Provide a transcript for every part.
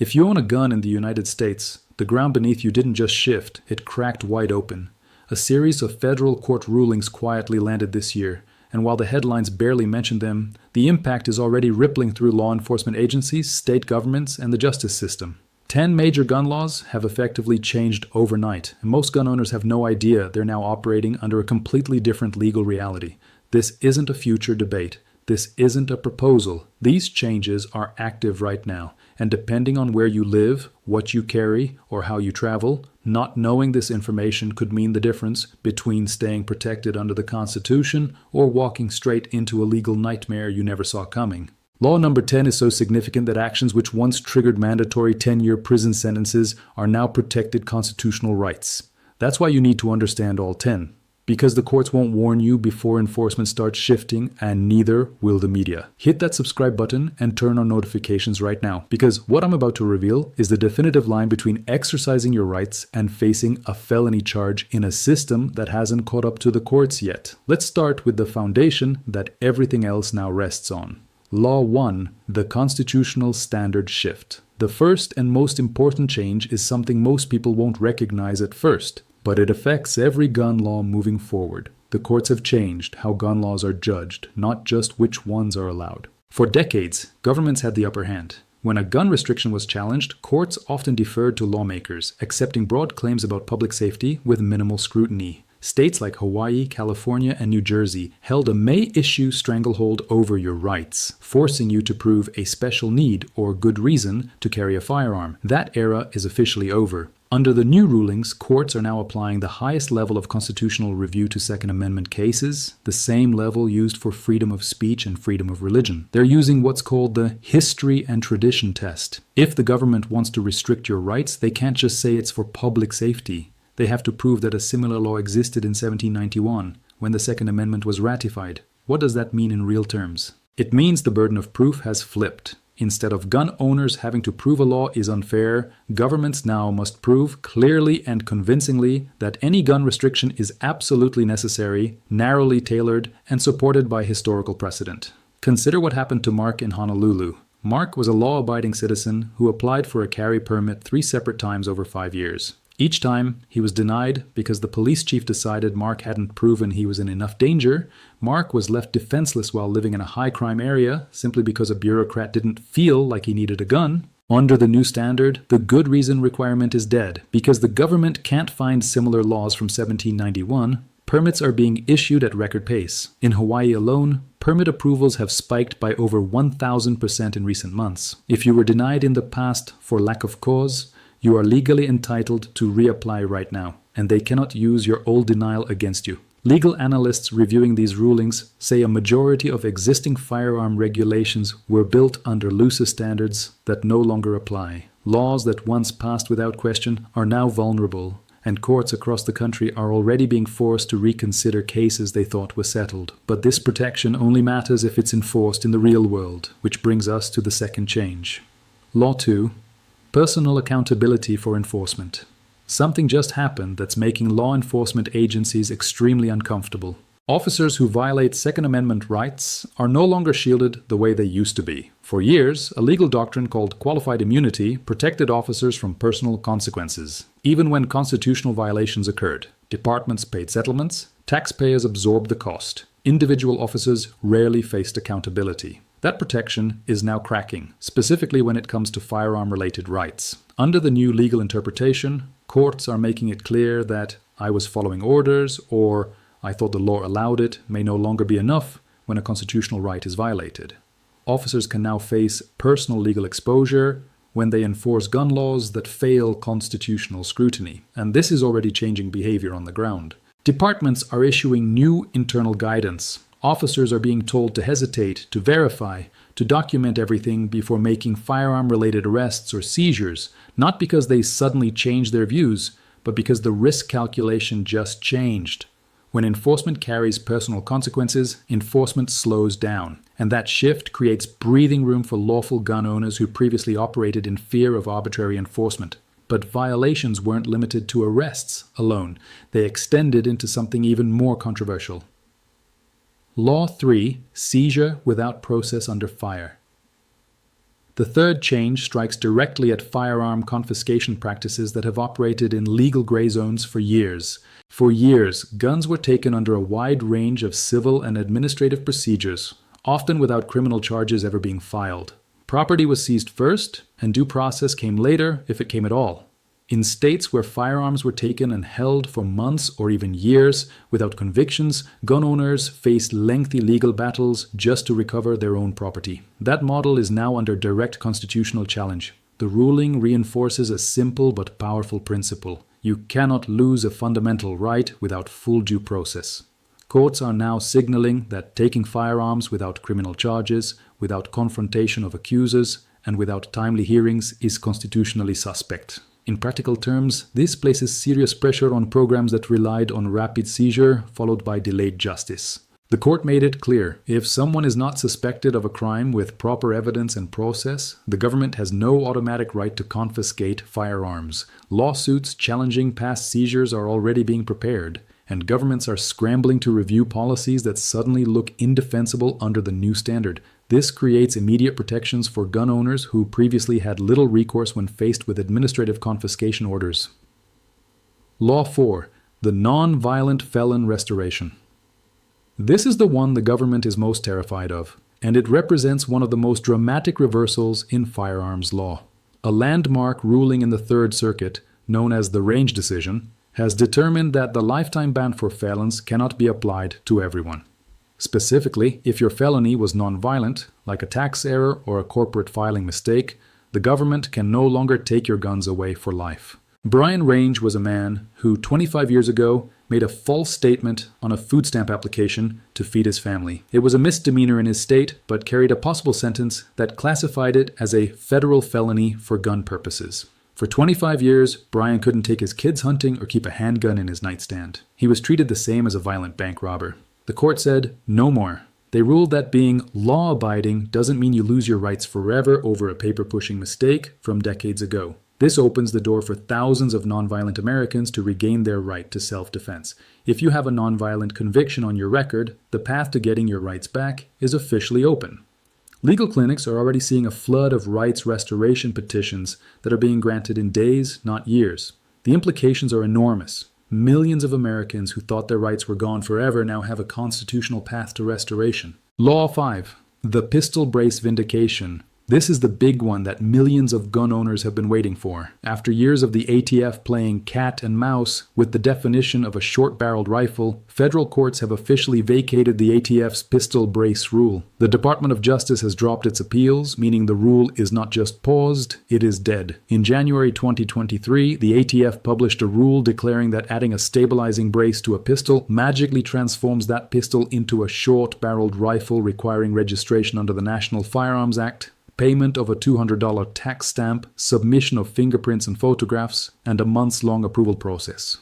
If you own a gun in the United States, the ground beneath you didn't just shift, it cracked wide open. A series of federal court rulings quietly landed this year, and while the headlines barely mention them, the impact is already rippling through law enforcement agencies, state governments, and the justice system. 10 major gun laws have effectively changed overnight, and most gun owners have no idea they're now operating under a completely different legal reality. This isn't a future debate. This isn't a proposal. These changes are active right now, and depending on where you live, what you carry, or how you travel, not knowing this information could mean the difference between staying protected under the Constitution or walking straight into a legal nightmare you never saw coming. Law number 10 is so significant that actions which once triggered mandatory 10-year prison sentences are now protected constitutional rights. That's why you need to understand all 10. Because the courts won't warn you before enforcement starts shifting, and neither will the media. Hit that subscribe button and turn on notifications right now, because what I'm about to reveal is the definitive line between exercising your rights and facing a felony charge in a system that hasn't caught up to the courts yet. Let's start with the foundation that everything else now rests on. Law 1. The constitutional standard shift. The first and most important change is something most people won't recognize at first, but it affects every gun law moving forward. The courts have changed how gun laws are judged, not just which ones are allowed. For decades, governments had the upper hand. When a gun restriction was challenged, courts often deferred to lawmakers, accepting broad claims about public safety with minimal scrutiny. States like Hawaii, California, and New Jersey held a may-issue stranglehold over your rights, forcing you to prove a special need or good reason to carry a firearm. That era is officially over. Under the new rulings, courts are now applying the highest level of constitutional review to Second Amendment cases, the same level used for freedom of speech and freedom of religion. They're using what's called the history and tradition test. If the government wants to restrict your rights, they can't just say it's for public safety. They have to prove that a similar law existed in 1791, when the Second Amendment was ratified. What does that mean in real terms? It means the burden of proof has flipped. Instead of gun owners having to prove a law is unfair, governments now must prove clearly and convincingly that any gun restriction is absolutely necessary, narrowly tailored, and supported by historical precedent. Consider what happened to Mark in Honolulu. Mark was a law-abiding citizen who applied for a carry permit 3 separate times over 5 years. Each time, he was denied because the police chief decided Mark hadn't proven he was in enough danger. Mark was left defenseless while living in a high-crime area simply because a bureaucrat didn't feel like he needed a gun. Under the new standard, the good reason requirement is dead. Because the government can't find similar laws from 1791, permits are being issued at record pace. In Hawaii alone, permit approvals have spiked by over 1,000% in recent months. If you were denied in the past for lack of cause, you are legally entitled to reapply right now, and they cannot use your old denial against you. Legal analysts reviewing these rulings say a majority of existing firearm regulations were built under looser standards that no longer apply. Laws that once passed without question are now vulnerable, and courts across the country are already being forced to reconsider cases they thought were settled. But this protection only matters if it's enforced in the real world, which brings us to the second change. Law 2. Personal accountability for enforcement. Something just happened that's making law enforcement agencies extremely uncomfortable. Officers who violate Second Amendment rights are no longer shielded the way they used to be. For years, a legal doctrine called qualified immunity protected officers from personal consequences. Even when constitutional violations occurred, departments paid settlements, taxpayers absorbed the cost. Individual officers rarely faced accountability. That protection is now cracking, specifically when it comes to firearm-related rights. Under the new legal interpretation, courts are making it clear that "I was following orders" or "I thought the law allowed it" may no longer be enough when a constitutional right is violated. Officers can now face personal legal exposure when they enforce gun laws that fail constitutional scrutiny, and this is already changing behavior on the ground. Departments are issuing new internal guidance. Officers are being told to hesitate, to verify, to document everything before making firearm-related arrests or seizures, not because they suddenly changed their views, but because the risk calculation just changed. When enforcement carries personal consequences, enforcement slows down, and that shift creates breathing room for lawful gun owners who previously operated in fear of arbitrary enforcement. But violations weren't limited to arrests alone. They extended into something even more controversial. Law 3. Seizure without process under fire. The The third change strikes directly at firearm confiscation practices that have operated in legal gray zones for years. For years, guns were taken under a wide range of civil and administrative procedures, often without criminal charges ever being filed. Property was seized first, and due process came later, if it came at all. In states where firearms were taken and held for months or even years without convictions, gun owners faced lengthy legal battles just to recover their own property. That model is now under direct constitutional challenge. The ruling reinforces a simple but powerful principle. You cannot lose a fundamental right without full due process. Courts are now signaling that taking firearms without criminal charges, without confrontation of accusers, and without timely hearings is constitutionally suspect. In practical terms, this places serious pressure on programs that relied on rapid seizure followed by delayed justice. The court made it clear, if someone is not suspected of a crime with proper evidence and process, the government has no automatic right to confiscate firearms. Lawsuits challenging past seizures are already being prepared, and governments are scrambling to review policies that suddenly look indefensible under the new standard. This creates immediate protections for gun owners who previously had little recourse when faced with administrative confiscation orders. Law 4. The Non-Violent Felon Restoration. This is the one the government is most terrified of, and it represents one of the most dramatic reversals in firearms law. A landmark ruling in the Third Circuit, known as the Range decision, has determined that the lifetime ban for felons cannot be applied to everyone. Specifically, if your felony was non-violent, like a tax error or a corporate filing mistake, the government can no longer take your guns away for life. Brian Range was a man who 25 years ago made a false statement on a food stamp application to feed his family. It was a misdemeanor in his state, but carried a possible sentence that classified it as a federal felony for gun purposes. For 25 years, Brian couldn't take his kids hunting or keep a handgun in his nightstand. He was treated the same as a violent bank robber. The court said, no more. They ruled that being law-abiding doesn't mean you lose your rights forever over a paper-pushing mistake from decades ago. This opens the door for thousands of nonviolent Americans to regain their right to self-defense. If you have a nonviolent conviction on your record, the path to getting your rights back is officially open. Legal clinics are already seeing a flood of rights restoration petitions that are being granted in days, not years. The implications are enormous. Millions of Americans who thought their rights were gone forever now have a constitutional path to restoration. Law 5. The Pistol Brace Vindication. This is the big one that millions of gun owners have been waiting for. After years of the ATF playing cat and mouse with the definition of a short-barreled rifle, federal courts have officially vacated the ATF's pistol brace rule. The Department of Justice has dropped its appeals, meaning the rule is not just paused, it is dead. In January 2023, the ATF published a rule declaring that adding a stabilizing brace to a pistol magically transforms that pistol into a short-barreled rifle requiring registration under the National Firearms Act, payment of a $200 tax stamp, submission of fingerprints and photographs, and a months-long approval process.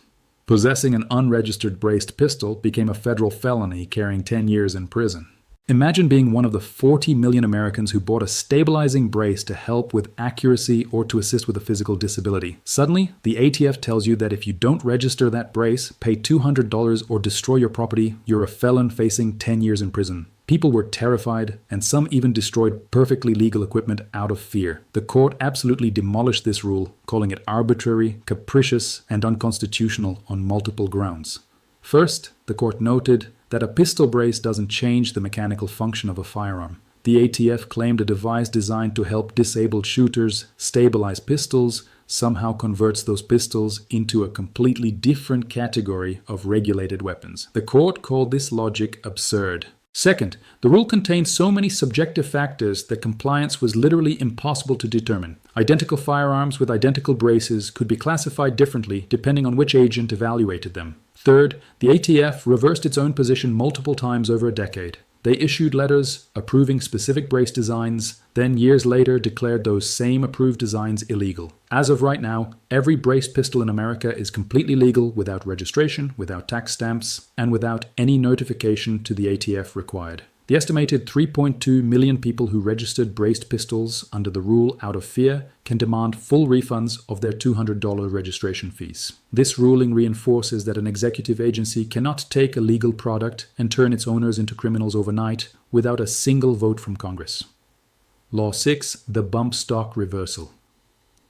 Possessing an unregistered braced pistol became a federal felony carrying 10 years in prison. Imagine being one of the 40 million Americans who bought a stabilizing brace to help with accuracy or to assist with a physical disability. Suddenly, the ATF tells you that if you don't register that brace, pay $200 or destroy your property, you're a felon facing 10 years in prison. People were terrified, and some even destroyed perfectly legal equipment out of fear. The court absolutely demolished this rule, calling it arbitrary, capricious, and unconstitutional on multiple grounds. First, the court noted that a pistol brace doesn't change the mechanical function of a firearm. The ATF claimed a device designed to help disabled shooters stabilize pistols somehow converts those pistols into a completely different category of regulated weapons. The court called this logic absurd. Second, the rule contained so many subjective factors that compliance was literally impossible to determine. Identical firearms with identical braces could be classified differently depending on which agent evaluated them. Third, the ATF reversed its own position multiple times over a decade. They issued letters approving specific brace designs, then years later declared those same approved designs illegal. As of right now, every braced pistol in America is completely legal without registration, without tax stamps, and without any notification to the ATF required. The estimated 3.2 million people who registered braced pistols under the rule out of fear can demand full refunds of their $200 registration fees. This ruling reinforces that an executive agency cannot take a legal product and turn its owners into criminals overnight without a single vote from Congress. Law 6, the bump stock reversal.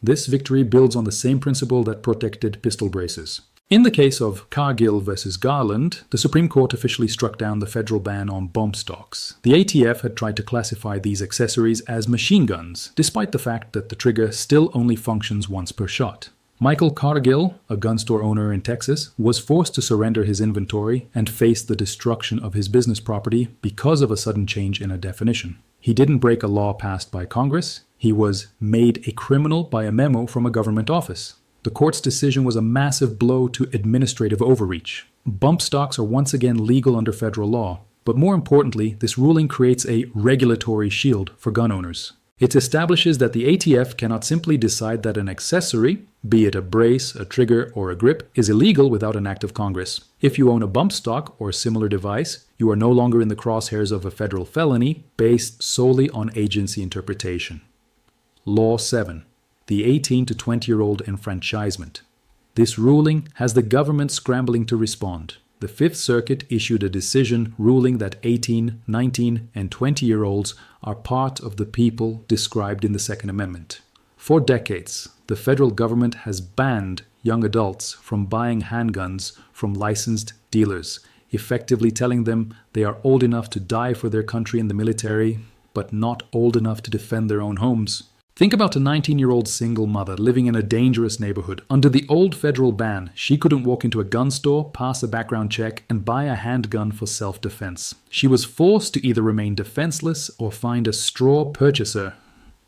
This victory builds on the same principle that protected pistol braces. In the case of Cargill versus Garland, the Supreme Court officially struck down the federal ban on bump stocks. The ATF had tried to classify these accessories as machine guns, despite the fact that the trigger still only functions once per shot. Michael Cargill, a gun store owner in Texas, was forced to surrender his inventory and face the destruction of his business property because of a sudden change in a definition. He didn't break a law passed by Congress. He was made a criminal by a memo from a government office. The court's decision was a massive blow to administrative overreach. Bump stocks are once again legal under federal law, but more importantly, this ruling creates a regulatory shield for gun owners. It establishes that the ATF cannot simply decide that an accessory, be it a brace, a trigger, or a grip, is illegal without an act of Congress. If you own a bump stock or similar device, you are no longer in the crosshairs of a federal felony based solely on agency interpretation. Law 7. The 18 to 20-year-old enfranchisement. This ruling has the government scrambling to respond. The Fifth Circuit issued a decision ruling that 18, 19, and 20-year-olds are part of the people described in the Second Amendment. For decades, the federal government has banned young adults from buying handguns from licensed dealers, effectively telling them they are old enough to die for their country in the military, but not old enough to defend their own homes. Think about a 19-year-old single mother living in a dangerous neighborhood. Under the old federal ban, she couldn't walk into a gun store, pass a background check, and buy a handgun for self-defense. She was forced to either remain defenseless or find a straw purchaser,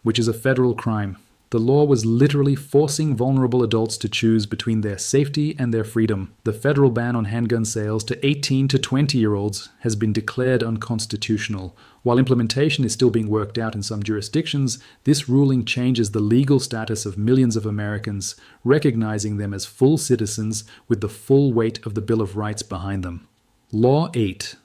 which is a federal crime. The law was literally forcing vulnerable adults to choose between their safety and their freedom. The federal ban on handgun sales to 18 to 20-year-olds has been declared unconstitutional. While implementation is still being worked out in some jurisdictions, this ruling changes the legal status of millions of Americans, recognizing them as full citizens with the full weight of the Bill of Rights behind them. Law 8.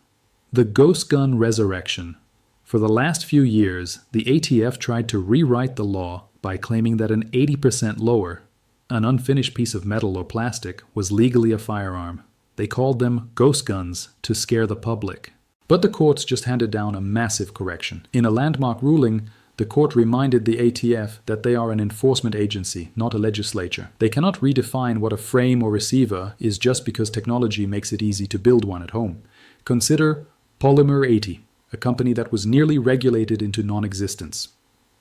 The ghost gun resurrection. For the last few years, the ATF tried to rewrite the law by claiming that an 80% lower, an unfinished piece of metal or plastic, was legally a firearm. They called them ghost guns to scare the public. But the courts just handed down a massive correction. In a landmark ruling, the court reminded the ATF that they are an enforcement agency, not a legislature. They cannot redefine what a frame or receiver is just because technology makes it easy to build one at home. Consider Polymer 80, a company that was nearly regulated into non-existence.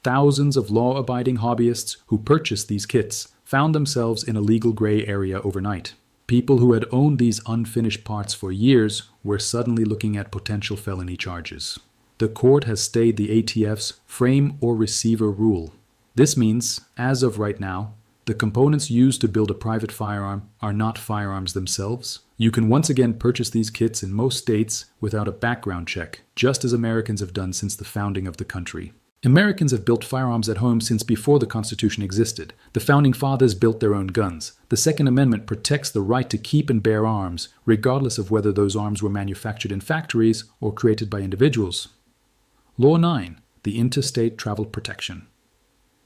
Thousands of law-abiding hobbyists who purchased these kits found themselves in a legal gray area overnight. People who had owned these unfinished parts for years were suddenly looking at potential felony charges. The court has stayed the ATF's frame or receiver rule. This means, as of right now, the components used to build a private firearm are not firearms themselves. You can once again purchase these kits in most states without a background check, just as Americans have done since the founding of the country. Americans have built firearms at home since before the Constitution existed. The Founding Fathers built their own guns. The Second Amendment protects the right to keep and bear arms, regardless of whether those arms were manufactured in factories or created by individuals. Law 9. The Interstate Travel Protection.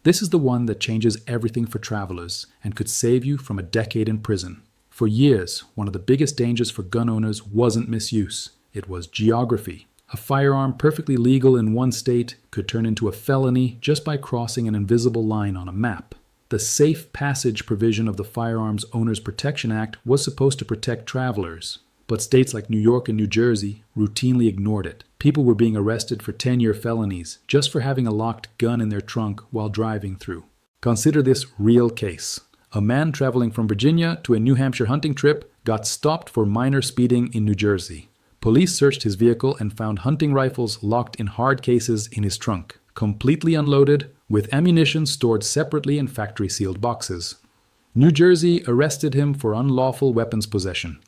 This is the one that changes everything for travelers and could save you from a decade in prison. For years, one of the biggest dangers for gun owners wasn't misuse. It was geography. A firearm perfectly legal in one state could turn into a felony just by crossing an invisible line on a map. The Safe Passage provision of the Firearms Owners Protection Act was supposed to protect travelers, but states like New York and New Jersey routinely ignored it. People were being arrested for 10-year felonies just for having a locked gun in their trunk while driving through. Consider this real case. A man traveling from Virginia to a New Hampshire hunting trip got stopped for minor speeding in New Jersey. Police searched his vehicle and found hunting rifles locked in hard cases in his trunk, completely unloaded, with ammunition stored separately in factory-sealed boxes. New Jersey arrested him for unlawful weapons possession.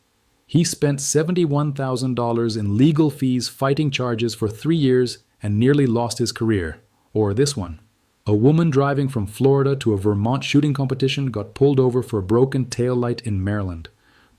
He spent $71,000 in legal fees fighting charges for 3 years and nearly lost his career. Or this one. A woman driving from Florida to a Vermont shooting competition got pulled over for a broken taillight in Maryland.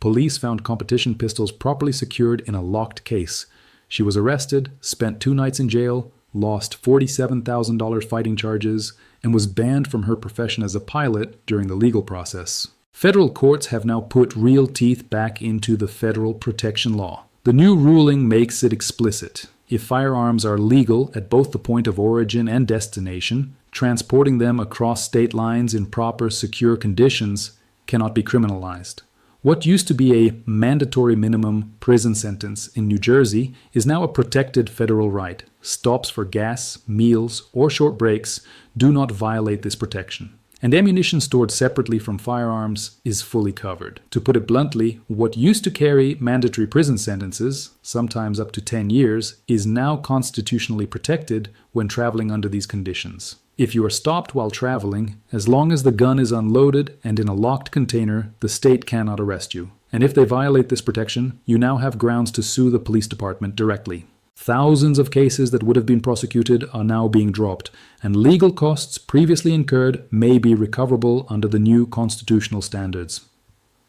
Police found competition pistols properly secured in a locked case. She was arrested, spent 2 nights in jail, lost $47,000 fighting charges, and was banned from her profession as a pilot during the legal process. Federal courts have now put real teeth back into the federal protection law. The new ruling makes it explicit. if firearms are legal at both the point of origin and destination, transporting them across state lines in proper, secure conditions cannot be criminalized. What used to be a mandatory minimum prison sentence in New Jersey is now a protected federal right. Stops for gas, meals, or short breaks do not violate this protection. And ammunition stored separately from firearms is fully covered. To put it bluntly, what used to carry mandatory prison sentences, sometimes up to 10 years, is now constitutionally protected when traveling under these conditions. If you are stopped while traveling, as long as the gun is unloaded and in a locked container, the state cannot arrest you. And if they violate this protection, you now have grounds to sue the police department directly. Thousands of cases that would have been prosecuted are now being dropped, and legal costs previously incurred may be recoverable under the new constitutional standards.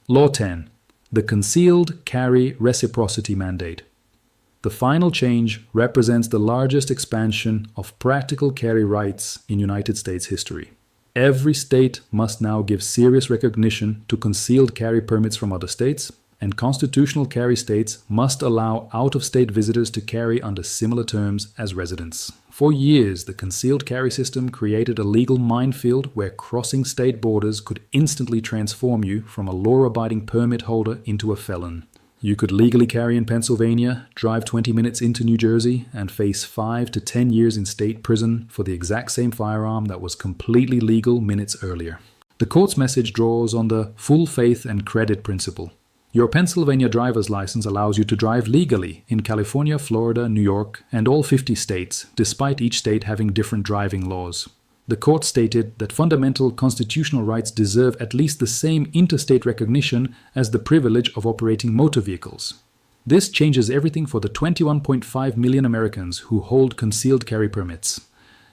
Law 10. The Concealed Carry Reciprocity Mandate. The final change represents the largest expansion of practical carry rights in United States history. Every state must now give serious recognition to concealed carry permits from other states, and constitutional carry states must allow out-of-state visitors to carry under similar terms as residents. For years, the concealed carry system created a legal minefield where crossing state borders could instantly transform you from a law-abiding permit holder into a felon. You could legally carry in Pennsylvania, drive 20 minutes into New Jersey, and face 5 to 10 years in state prison for the exact same firearm that was completely legal minutes earlier. The court's message draws on the full faith and credit principle. Your Pennsylvania driver's license allows you to drive legally in California, Florida, New York, and all 50 states, despite each state having different driving laws. The court stated that fundamental constitutional rights deserve at least the same interstate recognition as the privilege of operating motor vehicles. This changes everything for the 21.5 million Americans who hold concealed carry permits.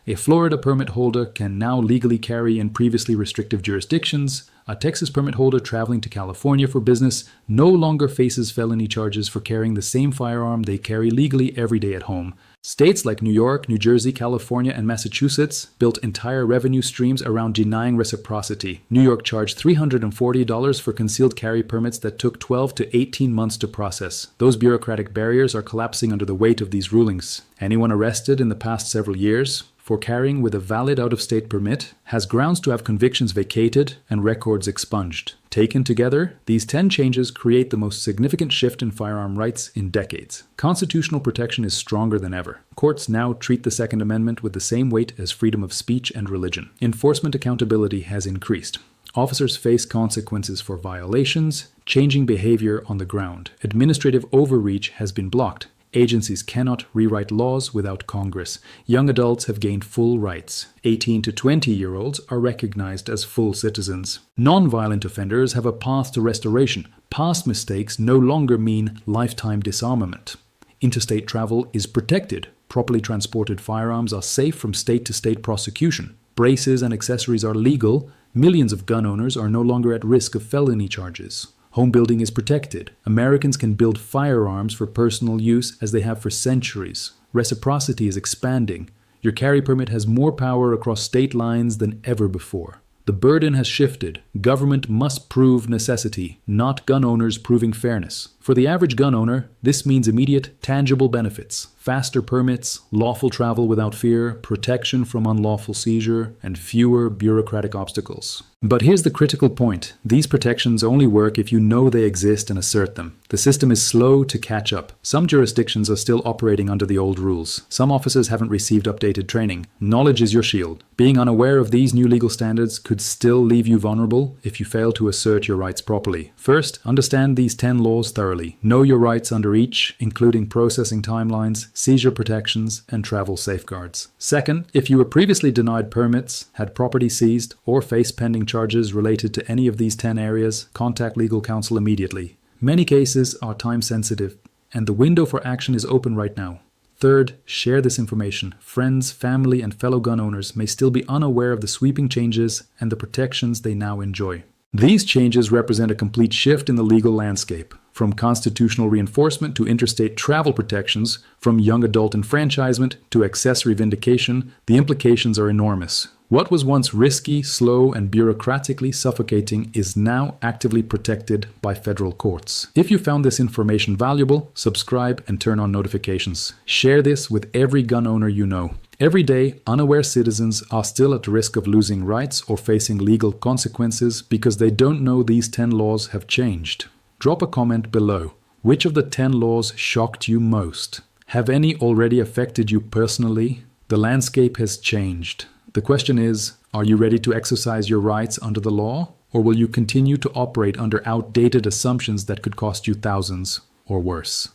A Florida permit holder can now legally carry in previously restrictive jurisdictions. A Texas permit holder traveling to California for business no longer faces felony charges for carrying the same firearm they carry legally every day at home. States like New York, New Jersey, California, and Massachusetts built entire revenue streams around denying reciprocity. New York charged $340 for concealed carry permits that took 12 to 18 months to process. Those bureaucratic barriers are collapsing under the weight of these rulings. Anyone arrested in the past several years for carrying with a valid out-of-state permit has grounds to have convictions vacated and records expunged. Taken together, these 10 changes create the most significant shift in firearm rights in decades. Constitutional protection is stronger than ever. Courts now treat the Second Amendment with the same weight as freedom of speech and religion. Enforcement accountability has increased. Officers face consequences for violations, changing behavior on the ground. Administrative overreach has been blocked. Agencies cannot rewrite laws without Congress. Young adults have gained full rights. 18 to 20-year-olds are recognized as full citizens. Non-violent offenders have a path to restoration. Past mistakes no longer mean lifetime disarmament. Interstate travel is protected. Properly transported firearms are safe from state-to-state prosecution. Braces and accessories are legal. Millions of gun owners are no longer at risk of felony charges. Home building is protected. Americans can build firearms for personal use as they have for centuries. Reciprocity is expanding. Your carry permit has more power across state lines than ever before. The burden has shifted. Government must prove necessity, not gun owners proving fairness. For the average gun owner, this means immediate, tangible benefits. Faster permits, lawful travel without fear, protection from unlawful seizure, and fewer bureaucratic obstacles. But here's the critical point. These protections only work if you know they exist and assert them. The system is slow to catch up. Some jurisdictions are still operating under the old rules. Some officers haven't received updated training. Knowledge is your shield. Being unaware of these new legal standards could still leave you vulnerable if you fail to assert your rights properly. First, understand these 10 laws thoroughly. Know your rights under each, including processing timelines, seizure protections, and travel safeguards. Second, if you were previously denied permits, had property seized, or face pending charges related to any of these 10 areas, contact legal counsel immediately. Many cases are time sensitive, and the window for action is open right now. Third, share this information. Friends, family, and fellow gun owners may still be unaware of the sweeping changes and the protections they now enjoy. These changes represent a complete shift in the legal landscape. From constitutional reinforcement to interstate travel protections, from young adult enfranchisement to accessory vindication, the implications are enormous. What was once risky, slow, and bureaucratically suffocating is now actively protected by federal courts. If you found this information valuable, subscribe and turn on notifications. Share this with every gun owner you know. Every day, unaware citizens are still at risk of losing rights or facing legal consequences because they don't know these 10 laws have changed. Drop a comment below. Which of the 10 laws shocked you most? Have any already affected you personally? The landscape has changed. The question is, are you ready to exercise your rights under the law? Or will you continue to operate under outdated assumptions that could cost you thousands or worse?